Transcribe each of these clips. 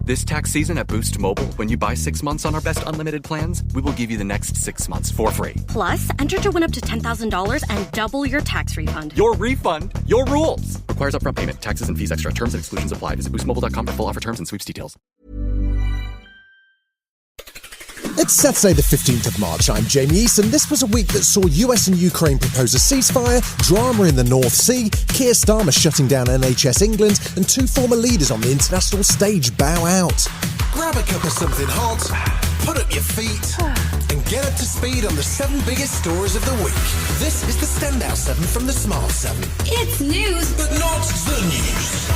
This tax season at Boost Mobile, when you buy 6 months on our best unlimited plans, we will give you the next 6 months for free. Plus, enter to win up to $10,000 and double your tax refund. Your refund, your rules. Requires upfront payment. Taxes and fees extra. Terms and exclusions apply. Visit boostmobile.com for full offer terms and sweeps details. It's Saturday the 15th of March. I'm Jamie East, and this was a week that saw US and Ukraine propose a ceasefire, drama in the North Sea, Keir Starmer shutting down NHS England, and two former leaders on the international stage bow out. Grab a cup of something hot, put up your feet, and get up to speed on the 7 biggest stories of the week. This is the Standout 7 from the Smart 7. It's news, but not the news.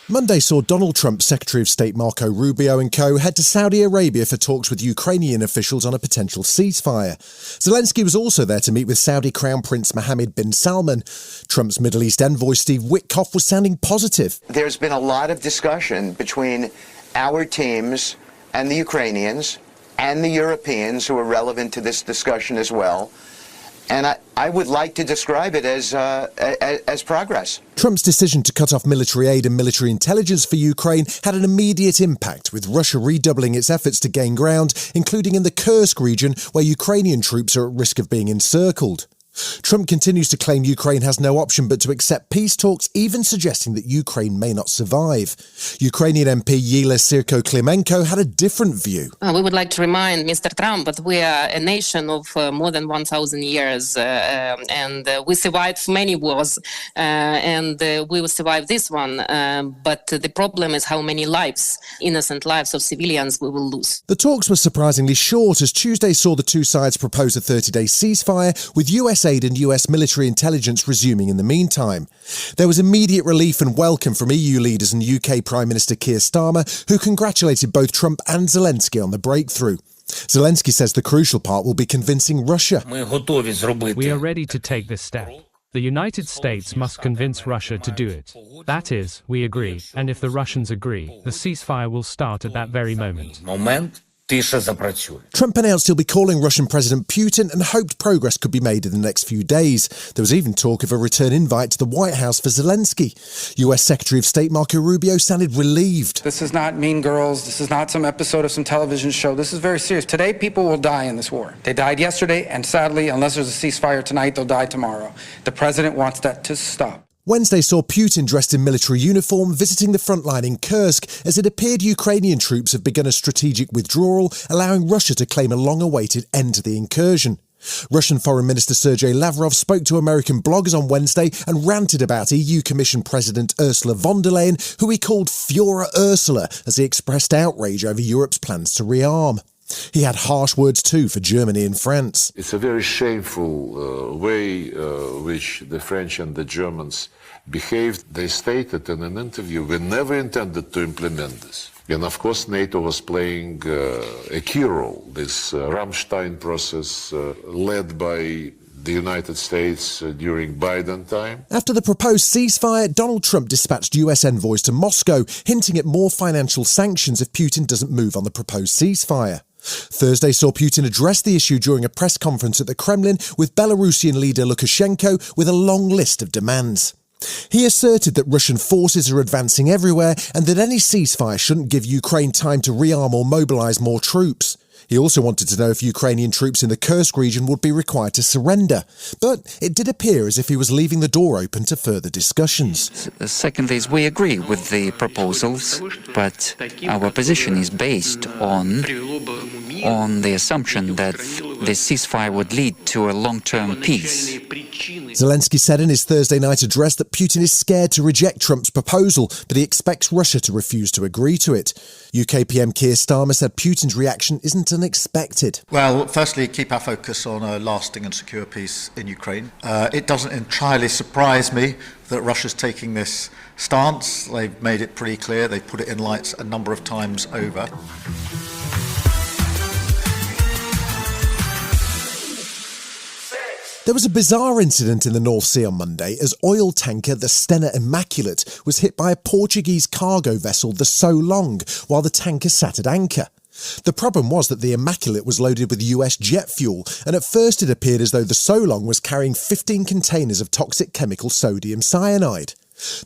Monday saw Donald Trump, Secretary of State Marco Rubio and co. head to Saudi Arabia for talks with Ukrainian officials on a potential ceasefire. Zelensky was also there to meet with Saudi Crown Prince Mohammed bin Salman. Trump's Middle East envoy Steve Witkoff was sounding positive. There's been a lot of discussion between our teams and the Ukrainians and the Europeans who are relevant to this discussion as well. And I would like to describe it as progress. Trump's decision to cut off military aid and military intelligence for Ukraine had an immediate impact, with Russia redoubling its efforts to gain ground, including in the Kursk region, where Ukrainian troops are at risk of being encircled. Trump continues to claim Ukraine has no option but to accept peace talks, even suggesting that Ukraine may not survive. Ukrainian MP Yela Sirko-Klimenko had a different view. We would like to remind Mr. Trump that we are a nation of more than 1,000 years, and we survived many wars, and we will survive this one. But the problem is how many lives, innocent lives of civilians, we will lose. The talks were surprisingly short, as Tuesday saw the two sides propose a 30-day ceasefire, with US aid and US military intelligence resuming in the meantime. There was immediate relief and welcome from EU leaders and UK Prime Minister Keir Starmer, who congratulated both Trump and Zelensky on the breakthrough. Zelensky says the crucial part will be convincing Russia. We are ready to take this step. The United States must convince Russia to do it. That is, we agree, and if the Russians agree, the ceasefire will start at that very moment. Trump announced he'll be calling Russian President Putin and hoped progress could be made in the next few days. There was even talk of a return invite to the White House for Zelensky. US Secretary of State Marco Rubio sounded relieved. This is not Mean Girls. This is not some episode of some television show. This is very serious. Today, people will die in this war. They died yesterday, and sadly, unless there's a ceasefire tonight, they'll die tomorrow. The president wants that to stop. Wednesday saw Putin dressed in military uniform visiting the front line in Kursk, as it appeared Ukrainian troops have begun a strategic withdrawal, allowing Russia to claim a long-awaited end to the incursion. Russian Foreign Minister Sergei Lavrov spoke to American bloggers on Wednesday and ranted about EU Commission President Ursula von der Leyen, who he called Führer Ursula, as he expressed outrage over Europe's plans to rearm. He had harsh words too for Germany and France. It's a very shameful way which the French and the Germans behaved. They stated in an interview, we never intended to implement this. And of course, NATO was playing a key role. This Rammstein process led by the United States during Biden time. After the proposed ceasefire, Donald Trump dispatched US envoys to Moscow, hinting at more financial sanctions if Putin doesn't move on the proposed ceasefire. Thursday saw Putin address the issue during a press conference at the Kremlin, with Belarusian leader Lukashenko with a long list of demands. He asserted that Russian forces are advancing everywhere and that any ceasefire shouldn't give Ukraine time to rearm or mobilise more troops. He also wanted to know if Ukrainian troops in the Kursk region would be required to surrender. But it did appear as if he was leaving the door open to further discussions. Secondly, we agree with the proposals, but our position is based on the assumption that the ceasefire would lead to a long-term peace. Zelensky said in his Thursday night address that Putin is scared to reject Trump's proposal, but he expects Russia to refuse to agree to it. UK PM Keir Starmer said Putin's reaction isn't unexpected. Well, firstly, keep our focus on a lasting and secure peace in Ukraine. It doesn't entirely surprise me that Russia's taking this stance. They've made it pretty clear. They've put it in lights a number of times over. There was a bizarre incident in the North Sea on Monday as oil tanker the Stena Immaculate was hit by a Portuguese cargo vessel, the So Long, while the tanker sat at anchor. The problem was that the Immaculate was loaded with US jet fuel, and at first it appeared as though the So Long was carrying 15 containers of toxic chemical sodium cyanide.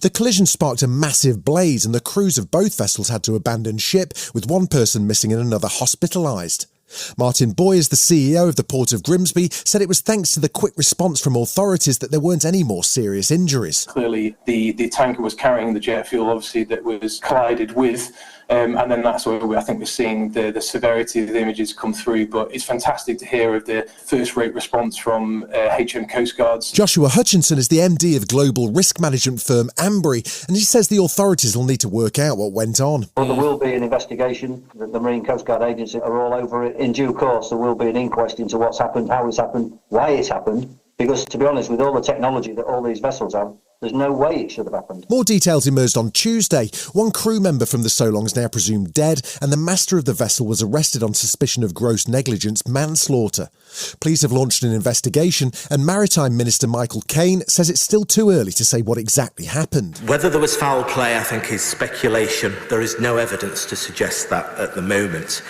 The collision sparked a massive blaze and the crews of both vessels had to abandon ship, with one person missing and another hospitalised. Martin Boyes, the CEO of the Port of Grimsby, said it was thanks to the quick response from authorities that there weren't any more serious injuries. Clearly, the tanker was carrying the jet fuel, obviously, that was collided with, and then that's where I think we're seeing the severity of the images come through. But it's fantastic to hear of the first-rate response from HM Coast Guards. Joshua Hutchinson is the MD of global risk management firm Ambry, and he says the authorities will need to work out what went on. Well, there will be an investigation. The Marine Coast Guard Agency are all over it. In due course, there will be an inquest into what's happened, how it's happened, why it's happened. Because, to be honest, with all the technology that all these vessels have, there's no way it should have happened. More details emerged on Tuesday. One crew member from the Solong's now presumed dead, and the master of the vessel was arrested on suspicion of gross negligence manslaughter. Police have launched an investigation, and Maritime Minister Michael Caine says it's still too early to say what exactly happened. Whether there was foul play, I think, is speculation. There is no evidence to suggest that at the moment.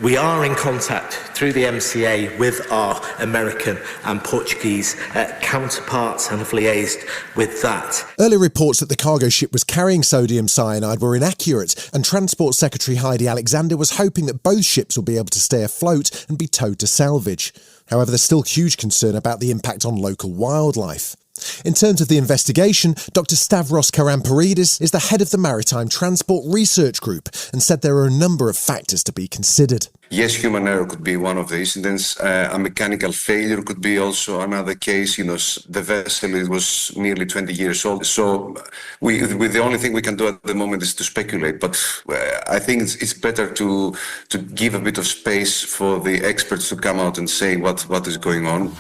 We are in contact through the MCA with our American and Portuguese counterparts and have liaised with that. Earlier reports that the cargo ship was carrying sodium cyanide were inaccurate, and Transport Secretary Heidi Alexander was hoping that both ships will be able to stay afloat and be towed to salvage. However, there's still huge concern about the impact on local wildlife. In terms of the investigation, Dr. Stavros Karamparidis is the head of the Maritime Transport Research Group and said there are a number of factors to be considered. Yes, human error could be one of the incidents. A mechanical failure could be also another case. The vessel was nearly 20 years old. So the only thing we can do at the moment is to speculate. But I think it's better to give a bit of space for the experts to come out and say what is going on.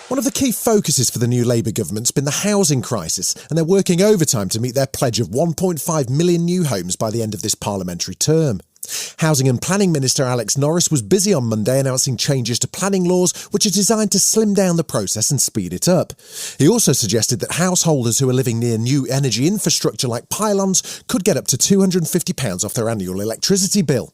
One of the key focuses for the new Labour government's been the housing crisis, and they're working overtime to meet their pledge of 1.5 million new homes by the end of this parliamentary term. Housing and Planning Minister Alex Norris was busy on Monday announcing changes to planning laws which are designed to slim down the process and speed it up. He also suggested that householders who are living near new energy infrastructure like pylons could get up to £250 off their annual electricity bill.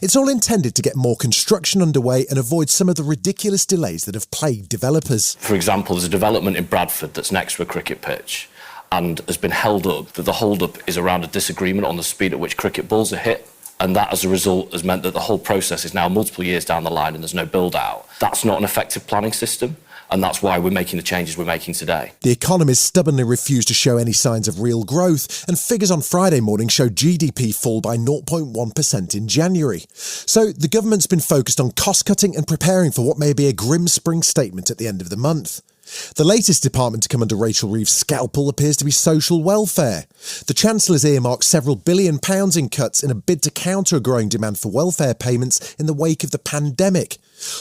It's all intended to get more construction underway and avoid some of the ridiculous delays that have plagued developers. For example, there's a development in Bradford that's next to a cricket pitch and has been held up. The hold-up is around a disagreement on the speed at which cricket balls are hit. And that, as a result, has meant that the whole process is now multiple years down the line and there's no build-out. That's not an effective planning system. And that's why we're making the changes we're making today. The economists stubbornly refused to show any signs of real growth, and figures on Friday morning showed GDP fall by 0.1% in January. So the government's been focused on cost-cutting and preparing for what may be a grim spring statement at the end of the month. The latest department to come under Rachel Reeves' scalpel appears to be social welfare. The Chancellor's earmarked several £1 billion in cuts in a bid to counter a growing demand for welfare payments in the wake of the pandemic.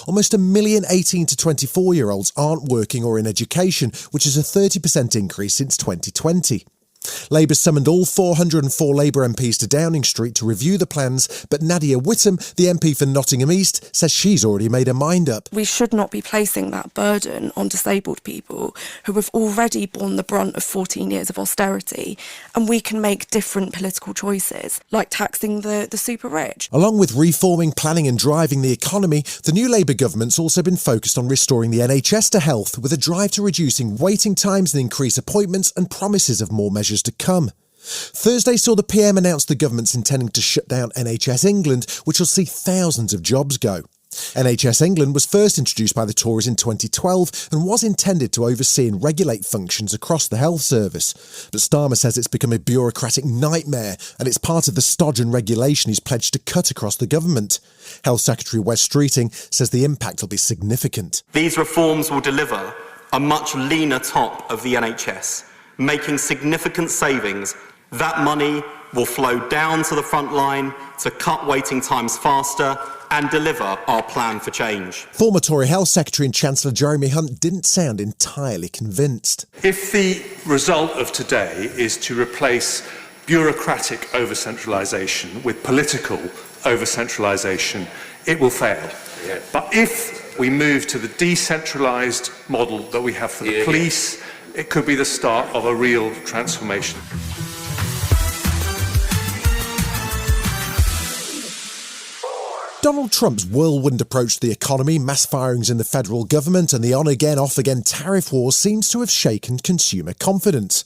Almost 1 million 18 to 24-year-olds aren't working or in education, which is a 30% increase since 2020. Labour summoned all 404 Labour MPs to Downing Street to review the plans, but Nadia Whittome, the MP for Nottingham East, says she's already made her mind up. We should not be placing that burden on disabled people who have already borne the brunt of 14 years of austerity, and we can make different political choices, like taxing the super rich. Along with reforming, planning and driving the economy, the new Labour government's also been focused on restoring the NHS to health, with a drive to reducing waiting times and increase appointments and promises of more measures to come. Thursday saw the PM announce the government's intending to shut down NHS England, which will see thousands of jobs go. NHS England was first introduced by the Tories in 2012 and was intended to oversee and regulate functions across the health service. But Starmer says it's become a bureaucratic nightmare and it's part of the stodge and regulation he's pledged to cut across the government. Health Secretary Wes Streeting says the impact will be significant. These reforms will deliver a much leaner top of the NHS, making significant savings. That money will flow down to the front line to cut waiting times faster and deliver our plan for change. Former Tory Health Secretary and Chancellor Jeremy Hunt didn't sound entirely convinced. If the result of today is to replace bureaucratic over-centralisation with political over-centralisation, it will fail. Yeah. But if we move to the decentralised model that we have for the police, it could be the start of a real transformation. Donald Trump's whirlwind approach to the economy, mass firings in the federal government and the on-again, off-again tariff war seems to have shaken consumer confidence.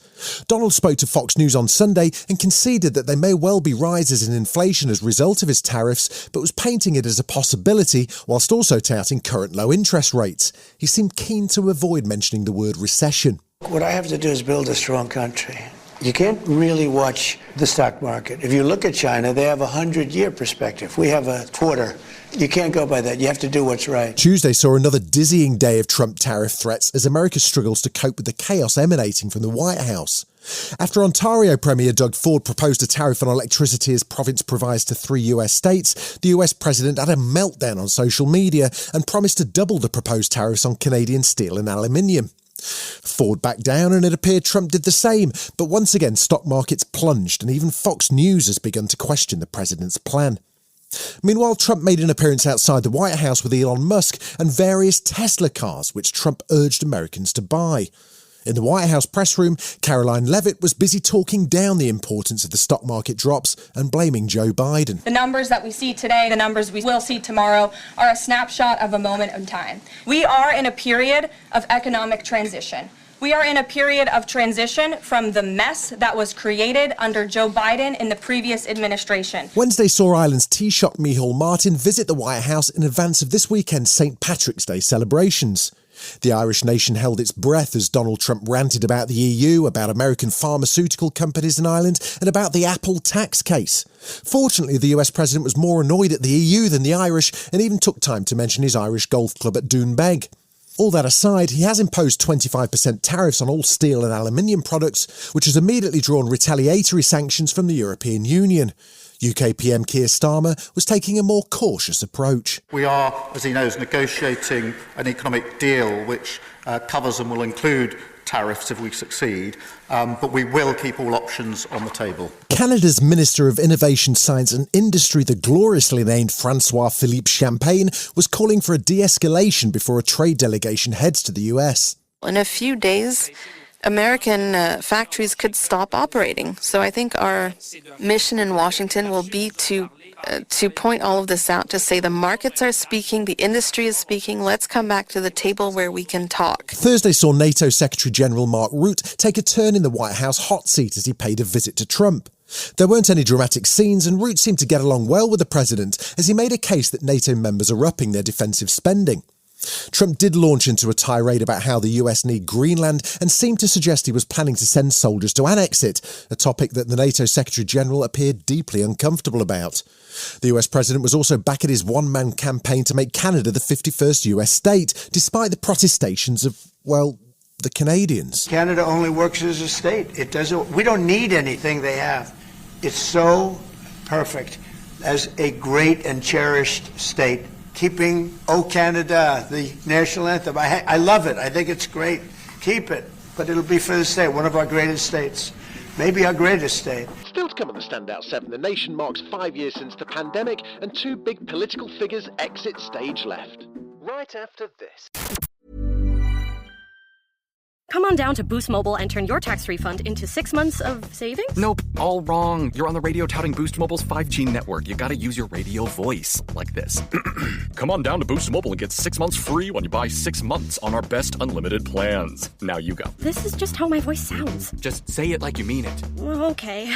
Donald spoke to Fox News on Sunday and conceded that there may well be rises in inflation as a result of his tariffs, but was painting it as a possibility whilst also touting current low interest rates. He seemed keen to avoid mentioning the word recession. What I have to do is build a strong country. You can't really watch the stock market. If you look at China, they have a 100-year perspective. We have a quarter. You can't go by that. You have to do what's right. Tuesday saw another dizzying day of Trump tariff threats as America struggles to cope with the chaos emanating from the White House. After Ontario Premier Doug Ford proposed a tariff on electricity as province provides to 3 US states, the US president had a meltdown on social media and promised to double the proposed tariffs on Canadian steel and aluminium. Ford backed down and it appeared Trump did the same, but once again stock markets plunged and even Fox News has begun to question the president's plan. Meanwhile, Trump made an appearance outside the White House with Elon Musk and various Tesla cars which Trump urged Americans to buy. In the White House press room, Caroline Leavitt was busy talking down the importance of the stock market drops and blaming Joe Biden. The numbers that we see today, the numbers we will see tomorrow, are a snapshot of a moment in time. We are in a period of economic transition. We are in a period of transition from the mess that was created under Joe Biden in the previous administration. Wednesday saw Ireland's Taoiseach Micheál Martin visit the White House in advance of this weekend's St. Patrick's Day celebrations. The Irish nation held its breath as Donald Trump ranted about the EU, about American pharmaceutical companies in Ireland, and about the Apple tax case. Fortunately, the US president was more annoyed at the EU than the Irish and even took time to mention his Irish golf club at Doonbeg. All that aside, he has imposed 25% tariffs on all steel and aluminium products, which has immediately drawn retaliatory sanctions from the European Union. UK PM Keir Starmer was taking a more cautious approach. We are, as he knows, negotiating an economic deal which covers and will include tariffs if we succeed, but we will keep all options on the table. Canada's Minister of Innovation, Science and Industry, the gloriously named Francois-Philippe Champagne, was calling for a de-escalation before a trade delegation heads to the US. In a few days, American factories could stop operating. So I think our mission in Washington will be to point all of this out, to say the markets are speaking, the industry is speaking, let's come back to the table where we can talk. Thursday saw NATO Secretary-General Mark Rutte take a turn in the White House hot seat as he paid a visit to Trump. There weren't any dramatic scenes and Rutte seemed to get along well with the president as he made a case that NATO members are upping their defensive spending. Trump did launch into a tirade about how the US need Greenland and seemed to suggest he was planning to send soldiers to annex it, a topic that the NATO Secretary-General appeared deeply uncomfortable about. The US president was also back at his one-man campaign to make Canada the 51st US state, despite the protestations of, well, the Canadians. Canada only works as a state. It doesn't. We don't need anything they have. It's so perfect as a great and cherished state. Keeping "O Canada," the national anthem. I love it. I think it's great. Keep it. But it'll be for the state, one of our greatest states. Maybe our greatest state. Still to come on the Standout 7, the nation marks 5 years since the pandemic and 2 big political figures exit stage left. Right after this. Come on down to Boost Mobile and turn your tax refund into 6 months of savings? Nope, all wrong. You're on the radio touting Boost Mobile's 5G network. You gotta use your radio voice, like this. Come on down to Boost Mobile and get 6 months free when you buy 6 months on our best unlimited plans. Now you go. This is just how my voice sounds. Just say it like you mean it. Okay.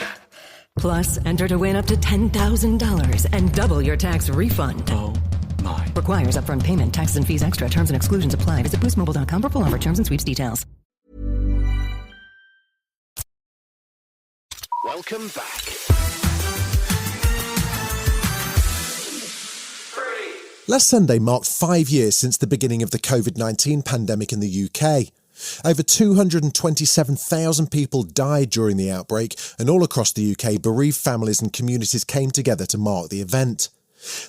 Plus, enter to win up to $10,000 and double your tax refund. Oh my. Requires upfront payment. Taxes and fees extra. Terms and exclusions apply. Visit boostmobile.com for full offer terms and sweeps details. Welcome back. Last Sunday marked 5 years since the beginning of the COVID-19 pandemic in the UK. Over 227,000 people died during the outbreak, and all across the UK, bereaved families and communities came together to mark the event.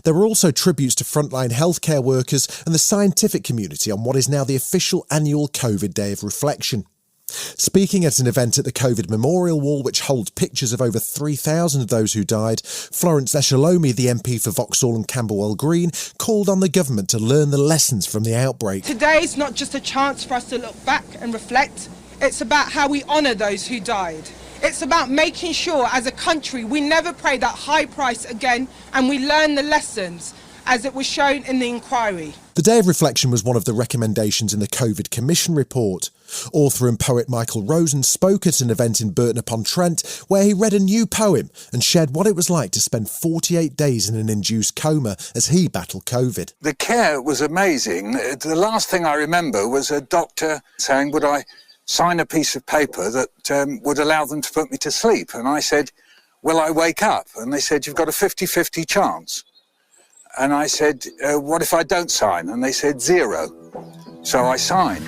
There were also tributes to frontline healthcare workers and the scientific community on what is now the official annual COVID Day of Reflection. Speaking at an event at the COVID Memorial Wall, which holds pictures of over 3,000 of those who died, Florence Eshalomi, the MP for Vauxhall and Camberwell Green, called on the government to learn the lessons from the outbreak. Today is not just a chance for us to look back and reflect, it's about how we honour those who died. It's about making sure as a country we never pay that high price again and we learn the lessons as it was shown in the inquiry. The Day of Reflection was one of the recommendations in the COVID Commission report. Author and poet Michael Rosen spoke at an event in Burton-upon-Trent where he read a new poem and shared what it was like to spend 48 days in an induced coma as he battled COVID. The care was amazing. The last thing I remember was a doctor saying, would I sign a piece of paper that would allow them to put me to sleep? And I said, will I wake up? And they said, you've got a 50-50 chance. And I said, what if I don't sign? And they said 0. So I signed.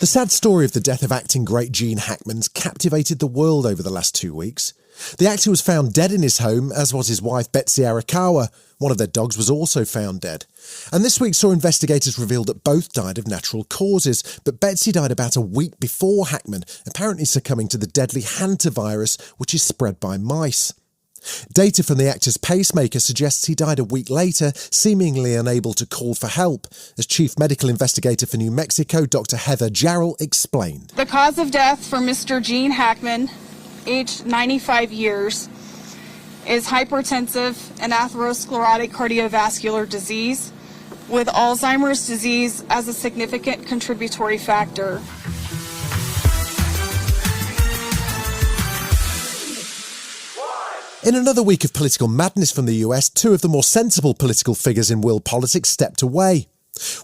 The sad story of the death of acting great Gene Hackman's captivated the world over the last 2 weeks. The actor was found dead in his home, as was his wife Betsy Arakawa. One of their dogs was also found dead. And this week saw investigators reveal that both died of natural causes, but Betsy died about a week before Hackman, apparently succumbing to the deadly hantavirus, which is spread by mice. Data from the actor's pacemaker suggests he died a week later, seemingly unable to call for help, as Chief Medical Investigator for New Mexico, Dr. Heather Jarrell, explained. The cause of death for Mr. Gene Hackman, aged 95 years, is hypertensive and atherosclerotic cardiovascular disease, with Alzheimer's disease as a significant contributory factor. In another week of political madness from the US, two of the more sensible political figures in world politics stepped away.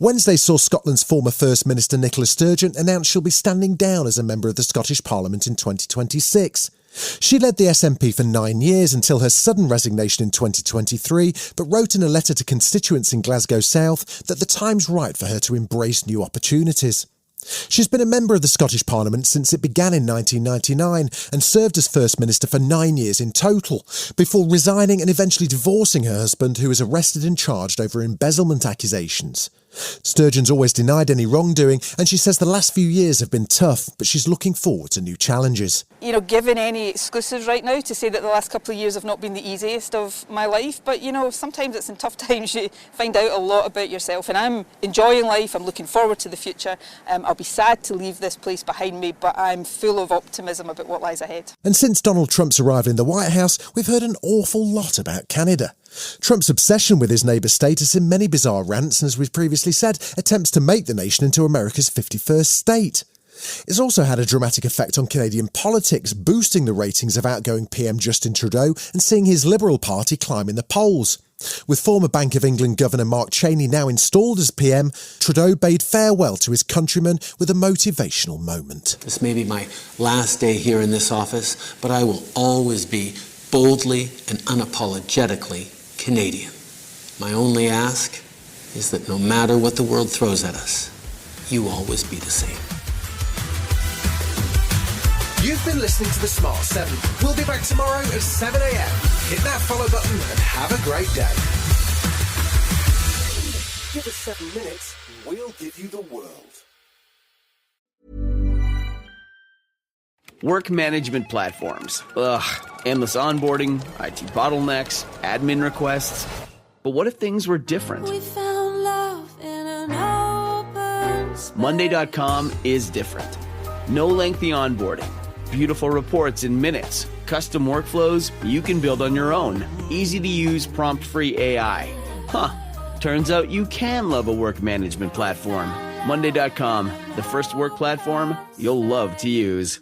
Wednesday saw Scotland's former First Minister Nicola Sturgeon announce she'll be standing down as a member of the Scottish Parliament in 2026. She led the SNP for 9 years until her sudden resignation in 2023, but wrote in a letter to constituents in Glasgow South that the time's right for her to embrace new opportunities. She's been a member of the Scottish Parliament since it began in 1999 and served as First Minister for 9 years in total, before resigning and eventually divorcing her husband, who was arrested and charged over embezzlement accusations. Sturgeon's always denied any wrongdoing, and she says the last few years have been tough, but she's looking forward to new challenges. You know, given any exclusives right now to say that the last couple of years have not been the easiest of my life, but you know, sometimes it's in tough times you find out a lot about yourself, and I'm enjoying life, I'm looking forward to the future. I'll be sad to leave this place behind me, but I'm full of optimism about what lies ahead. And since Donald Trump's arrival in the White House, we've heard an awful lot about Canada. Trump's obsession with his neighbour status in many bizarre rants, and as we've previously said, attempts to make the nation into America's 51st state. It's also had a dramatic effect on Canadian politics, boosting the ratings of outgoing PM Justin Trudeau and seeing his Liberal Party climb in the polls. With former Bank of England Governor Mark Cheney now installed as PM, Trudeau bade farewell to his countrymen with a motivational moment. This may be my last day here in this office, but I will always be boldly and unapologetically Canadian. My only ask is that no matter what the world throws at us, you always be the same. You've been listening to The Smart 7. We'll be back tomorrow at 7 a.m. Hit that follow button and have a great day. Give us 7 minutes, we'll give you the world. Work management platforms. Ugh, endless onboarding, IT bottlenecks, admin requests. But what if things were different? We found love in an open space. Monday.com is different. No lengthy onboarding. Beautiful reports in minutes. Custom workflows you can build on your own. Easy to use prompt-free AI. Huh. Turns out you can love a work management platform. Monday.com, the first work platform you'll love to use.